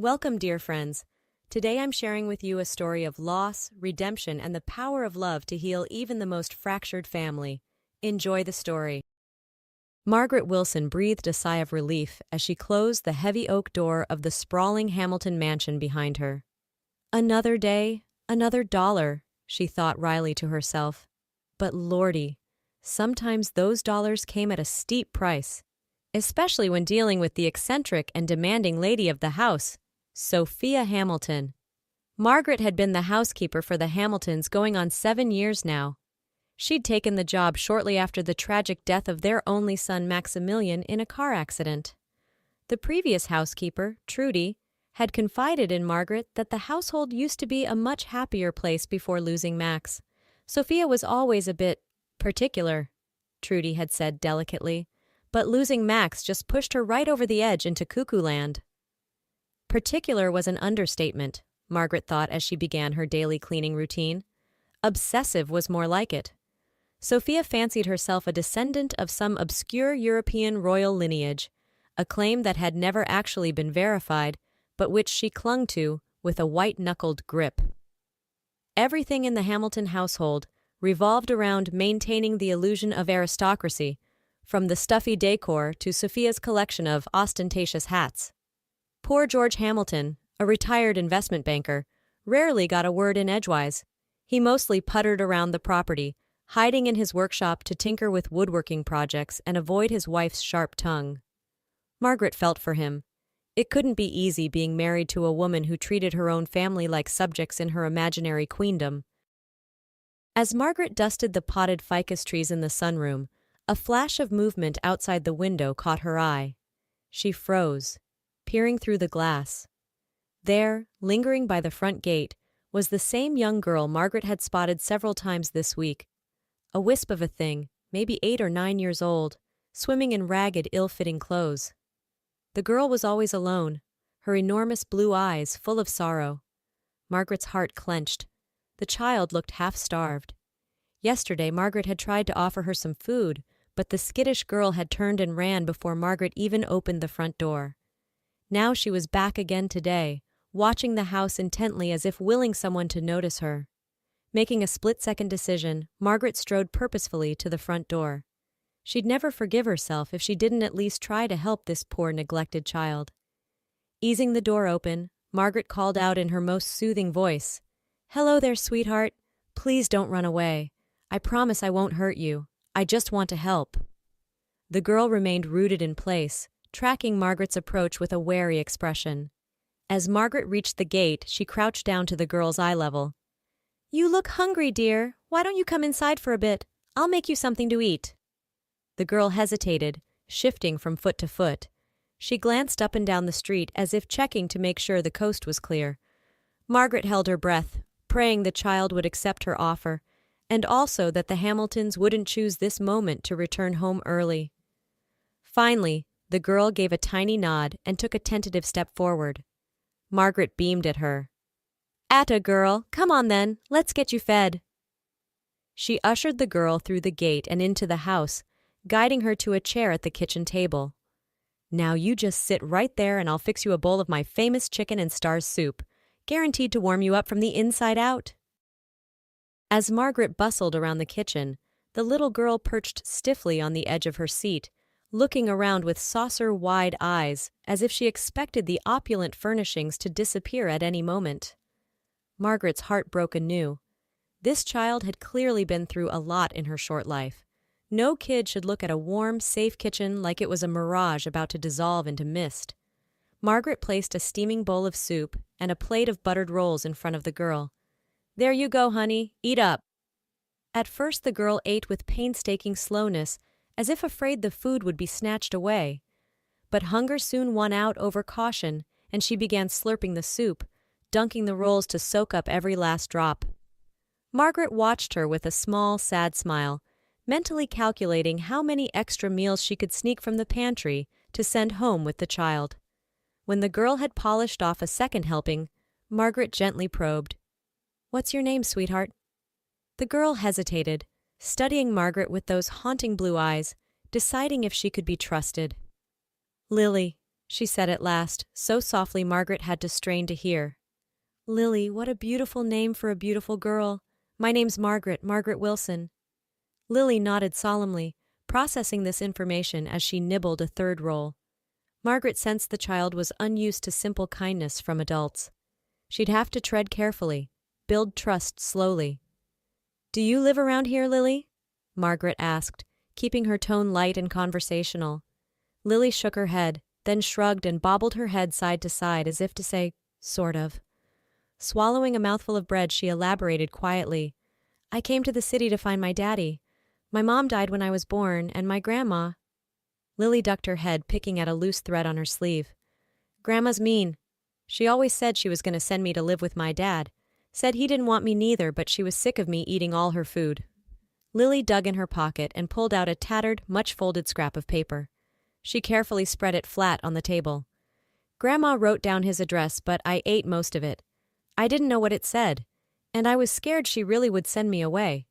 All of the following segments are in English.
Welcome, dear friends. Today I'm sharing with you a story of loss, redemption, and the power of love to heal even the most fractured family. Enjoy the story. Margaret Wilson breathed a sigh of relief as she closed the heavy oak door of the sprawling Hamilton mansion behind her. Another day, another dollar, she thought wryly to herself. But lordy, sometimes those dollars came at a steep price, especially when dealing with the eccentric and demanding lady of the house, Sophia Hamilton. Margaret had been the housekeeper for the Hamiltons going on 7 years now. She'd taken the job shortly after the tragic death of their only son Maximilian in a car accident. The previous housekeeper, Trudy, had confided in Margaret that the household used to be a much happier place before losing Max. Sophia was always a bit particular, Trudy had said delicately, but losing Max just pushed her right over the edge into cuckoo land. Particular was an understatement, Margaret thought as she began her daily cleaning routine. Obsessive was more like it. Sophia fancied herself a descendant of some obscure European royal lineage, a claim that had never actually been verified, but which she clung to with a white-knuckled grip. Everything in the Hamilton household revolved around maintaining the illusion of aristocracy, from the stuffy decor to Sophia's collection of ostentatious hats. Poor George Hamilton, a retired investment banker, rarely got a word in edgewise. He mostly puttered around the property, hiding in his workshop to tinker with woodworking projects and avoid his wife's sharp tongue. Margaret felt for him. It couldn't be easy being married to a woman who treated her own family like subjects in her imaginary queendom. As Margaret dusted the potted ficus trees in the sunroom, a flash of movement outside the window caught her eye. She froze, peering through the glass. There, lingering by the front gate, was the same young girl Margaret had spotted several times this week. A wisp of a thing, maybe 8 or 9 years old, swimming in ragged, ill-fitting clothes. The girl was always alone, her enormous blue eyes full of sorrow. Margaret's heart clenched. The child looked half-starved. Yesterday, Margaret had tried to offer her some food, but the skittish girl had turned and ran before Margaret even opened the front door. Now she was back again today, watching the house intently as if willing someone to notice her. Making a split-second decision, Margaret strode purposefully to the front door. She'd never forgive herself if she didn't at least try to help this poor neglected child. Easing the door open, Margaret called out in her most soothing voice, "Hello there, sweetheart. Please don't run away. I promise I won't hurt you. I just want to help." The girl remained rooted in place, tracking Margaret's approach with a wary expression. As Margaret reached the gate, she crouched down to the girl's eye level. "You look hungry, dear. Why don't you come inside for a bit? I'll make you something to eat." The girl hesitated, shifting from foot to foot. She glanced up and down the street as if checking to make sure the coast was clear. Margaret held her breath, praying the child would accept her offer, and also that the Hamiltons wouldn't choose this moment to return home early. Finally, the girl gave a tiny nod and took a tentative step forward. Margaret beamed at her. "Atta girl, come on then, let's get you fed." She ushered the girl through the gate and into the house, guiding her to a chair at the kitchen table. "Now you just sit right there and I'll fix you a bowl of my famous chicken and stars soup, guaranteed to warm you up from the inside out." As Margaret bustled around the kitchen, the little girl perched stiffly on the edge of her seat, looking around with saucer-wide eyes as if she expected the opulent furnishings to disappear at any moment. Margaret's heart broke anew. This child had clearly been through a lot in her short life. No kid should look at a warm, safe kitchen like it was a mirage about to dissolve into mist. Margaret placed a steaming bowl of soup and a plate of buttered rolls in front of the girl. "There you go, honey. Eat up." At first the girl ate with painstaking slowness, as if afraid the food would be snatched away. But hunger soon won out over caution, and she began slurping the soup, dunking the rolls to soak up every last drop. Margaret watched her with a small, sad smile, mentally calculating how many extra meals she could sneak from the pantry to send home with the child. When the girl had polished off a second helping, Margaret gently probed, "What's your name, sweetheart?" The girl hesitated, studying Margaret with those haunting blue eyes, deciding if she could be trusted. "Lily," she said at last, so softly Margaret had to strain to hear. Lily, what a beautiful name for a beautiful girl. My name's Margaret, Margaret Wilson. Lily nodded solemnly, processing this information as she nibbled a third roll. Margaret sensed the child was unused to simple kindness from adults. She'd have to tread carefully, build trust slowly. Do you live around here, Lily? Margaret asked, keeping her tone light and conversational. Lily shook her head, then shrugged and bobbled her head side to side as if to say, sort of. Swallowing a mouthful of bread, she elaborated quietly. I came to the city to find my daddy. My mom died when I was born, and my grandma. Lily ducked her head, picking at a loose thread on her sleeve. Grandma's mean. She always said she was going to send me to live with my dad. Said he didn't want me neither, but she was sick of me eating all her food. Lily dug in her pocket and pulled out a tattered, much-folded scrap of paper. She carefully spread it flat on the table. Grandma wrote down his address, but I ate most of it. I didn't know what it said, and I was scared she really would send me away.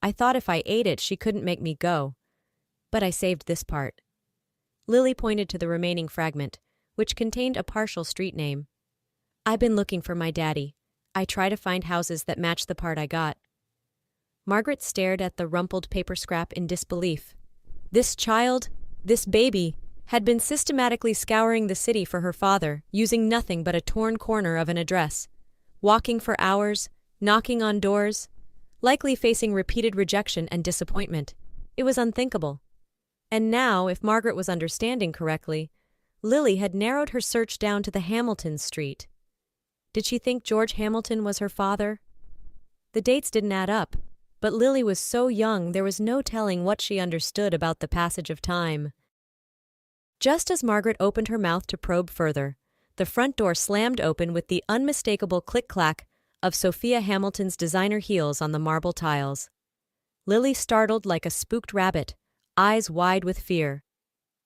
I thought if I ate it, she couldn't make me go. But I saved this part. Lily pointed to the remaining fragment, which contained a partial street name. I've been looking for my daddy. I try to find houses that match the part I got. Margaret stared at the rumpled paper scrap in disbelief. This child, this baby, had been systematically scouring the city for her father, using nothing but a torn corner of an address. Walking for hours, knocking on doors, likely facing repeated rejection and disappointment. It was unthinkable. And now, if Margaret was understanding correctly, Lily had narrowed her search down to the Hamilton street. Did she think George Hamilton was her father? The dates didn't add up, but Lily was so young there was no telling what she understood about the passage of time. Just as Margaret opened her mouth to probe further, the front door slammed open with the unmistakable click-clack of Sophia Hamilton's designer heels on the marble tiles. Lily startled like a spooked rabbit, eyes wide with fear.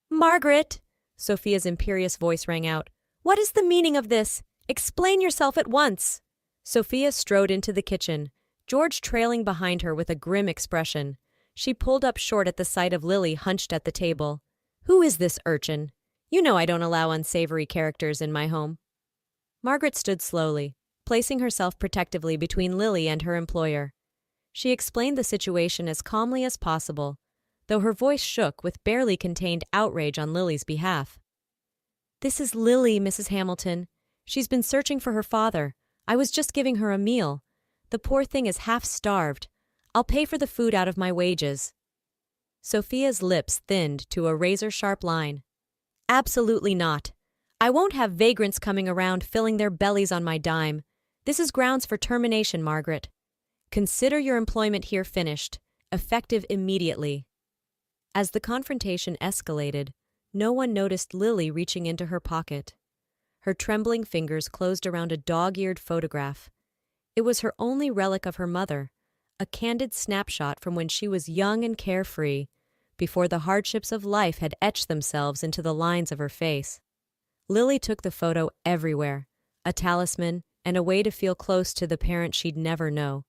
Margaret! Sophia's imperious voice rang out. What is the meaning of this? Explain yourself at once! Sophia strode into the kitchen, George trailing behind her with a grim expression. She pulled up short at the sight of Lily hunched at the table. Who is this urchin? You know I don't allow unsavory characters in my home. Margaret stood slowly, placing herself protectively between Lily and her employer. She explained the situation as calmly as possible, though her voice shook with barely contained outrage on Lily's behalf. This is Lily, Mrs. Hamilton. She's been searching for her father. I was just giving her a meal. The poor thing is half-starved. I'll pay for the food out of my wages. Sophia's lips thinned to a razor-sharp line. Absolutely not. I won't have vagrants coming around filling their bellies on my dime. This is grounds for termination, Margaret. Consider your employment here finished, effective immediately. As the confrontation escalated, no one noticed Lily reaching into her pocket. Her trembling fingers closed around a dog-eared photograph. It was her only relic of her mother, a candid snapshot from when she was young and carefree, before the hardships of life had etched themselves into the lines of her face. Lily took the photo everywhere, a talisman and a way to feel close to the parent she'd never know.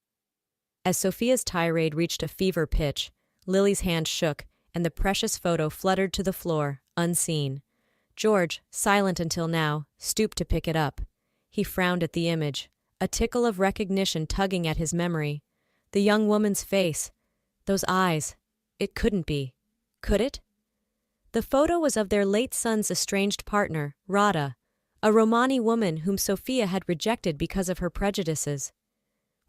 As Sophia's tirade reached a fever pitch, Lily's hand shook and the precious photo fluttered to the floor, unseen. George, silent until now, stooped to pick it up. He frowned at the image, a tickle of recognition tugging at his memory. The young woman's face, those eyes. It couldn't be. Could it? The photo was of their late son's estranged partner, Radha, a Romani woman whom Sophia had rejected because of her prejudices.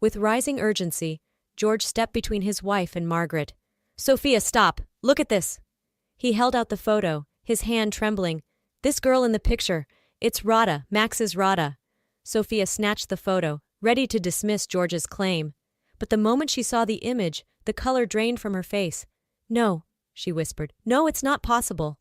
With rising urgency, George stepped between his wife and Margaret. Sophia, stop! Look at this! He held out the photo, his hand trembling. This girl in the picture, it's Radha, Max's Radha. Sophia snatched the photo, ready to dismiss George's claim. But the moment she saw the image, the color drained from her face. No, she whispered. No, it's not possible.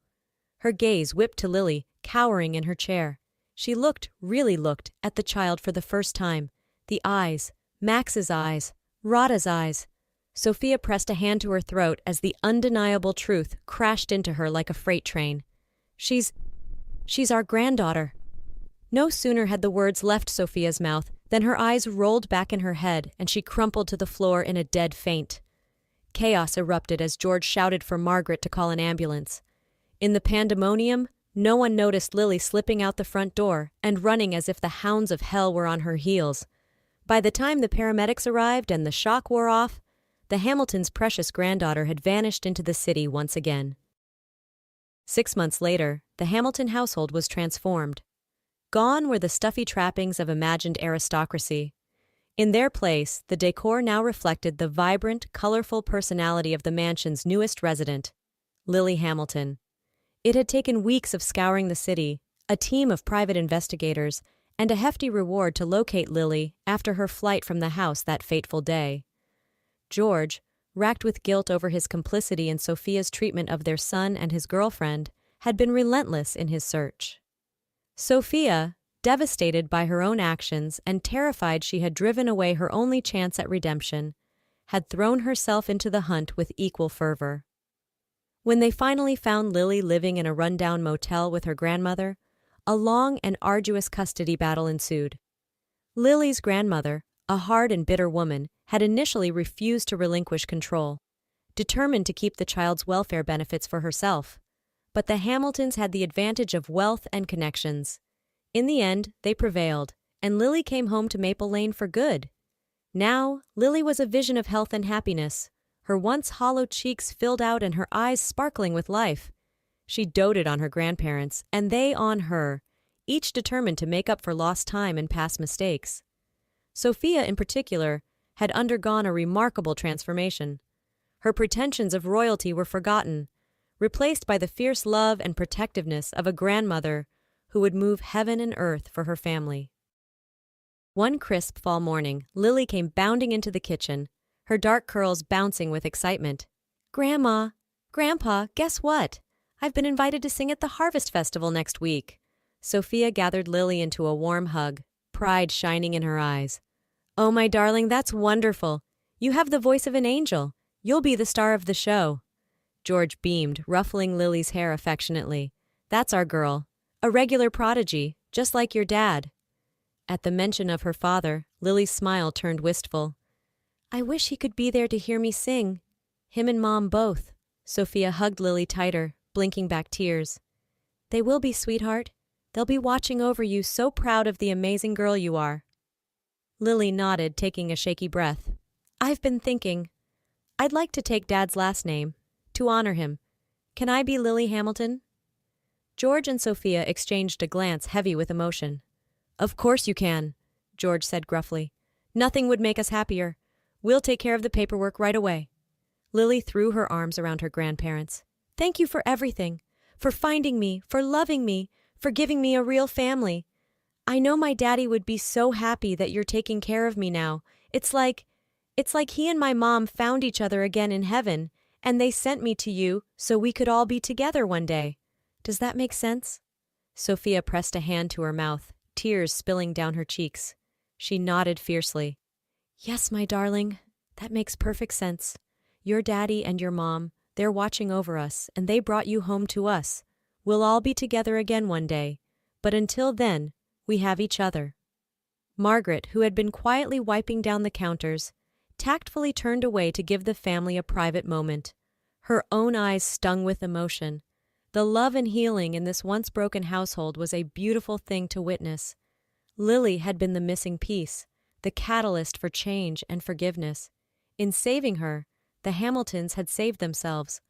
Her gaze whipped to Lily, cowering in her chair. She really looked, at the child for the first time. The eyes, Max's eyes, Radha's eyes. Sophia pressed a hand to her throat as the undeniable truth crashed into her like a freight train. She's our granddaughter. No sooner had the words left Sophia's mouth than her eyes rolled back in her head and she crumpled to the floor in a dead faint. Chaos erupted as George shouted for Margaret to call an ambulance. In the pandemonium, No one noticed Lily slipping out the front door and running as if the hounds of hell were on her heels. By the time the paramedics arrived and the shock wore off, the Hamiltons' precious granddaughter had vanished into the city once again. 6 months later, the Hamilton household was transformed. Gone were the stuffy trappings of imagined aristocracy. In their place, the decor now reflected the vibrant, colorful personality of the mansion's newest resident, Lily Hamilton. It had taken weeks of scouring the city, a team of private investigators, and a hefty reward to locate Lily after her flight from the house that fateful day. George, racked with guilt over his complicity in Sophia's treatment of their son and his girlfriend, had been relentless in his search. Sophia, devastated by her own actions and terrified she had driven away her only chance at redemption, had thrown herself into the hunt with equal fervor. When they finally found Lily living in a rundown motel with her grandmother, a long and arduous custody battle ensued. Lily's grandmother, a hard and bitter woman, had initially refused to relinquish control, determined to keep the child's welfare benefits for herself. But the Hamiltons had the advantage of wealth and connections. In the end, they prevailed, and Lily came home to Maple Lane for good. Now, Lily was a vision of health and happiness, her once hollow cheeks filled out and her eyes sparkling with life. She doted on her grandparents, and they on her, each determined to make up for lost time and past mistakes. Sophia, in particular, had undergone a remarkable transformation. Her pretensions of royalty were forgotten, replaced by the fierce love and protectiveness of a grandmother who would move heaven and earth for her family. One crisp fall morning, Lily came bounding into the kitchen, her dark curls bouncing with excitement. "Grandma, Grandpa, guess what? I've been invited to sing at the Harvest Festival next week." Sophia gathered Lily into a warm hug, pride shining in her eyes. "Oh, my darling, that's wonderful. You have the voice of an angel. You'll be the star of the show." George beamed, ruffling Lily's hair affectionately. "That's our girl. A regular prodigy, just like your dad." At the mention of her father, Lily's smile turned wistful. "I wish he could be there to hear me sing. Him and Mom both." Sophia hugged Lily tighter, blinking back tears. "They will be, sweetheart. They'll be watching over you, so proud of the amazing girl you are." Lily nodded, taking a shaky breath. "I've been thinking. I'd like to take Dad's last name, to honor him. Can I be Lily Hamilton?" George and Sophia exchanged a glance heavy with emotion. "Of course you can," George said gruffly. "Nothing would make us happier. We'll take care of the paperwork right away." Lily threw her arms around her grandparents. "Thank you for everything, for finding me, for loving me, for giving me a real family. I know my daddy would be so happy that you're taking care of me now. It's like he and my mom found each other again in heaven, and they sent me to you so we could all be together one day. Does that make sense?" Sophia pressed a hand to her mouth, tears spilling down her cheeks. She nodded fiercely. "Yes, my darling, that makes perfect sense. Your daddy and your mom, they're watching over us, and they brought you home to us. We'll all be together again one day, but until then, we have each other." Margaret, who had been quietly wiping down the counters, tactfully turned away to give the family a private moment. Her own eyes stung with emotion. The love and healing in this once broken household was a beautiful thing to witness. Lily had been the missing piece, the catalyst for change and forgiveness. In saving her, the Hamiltons had saved themselves.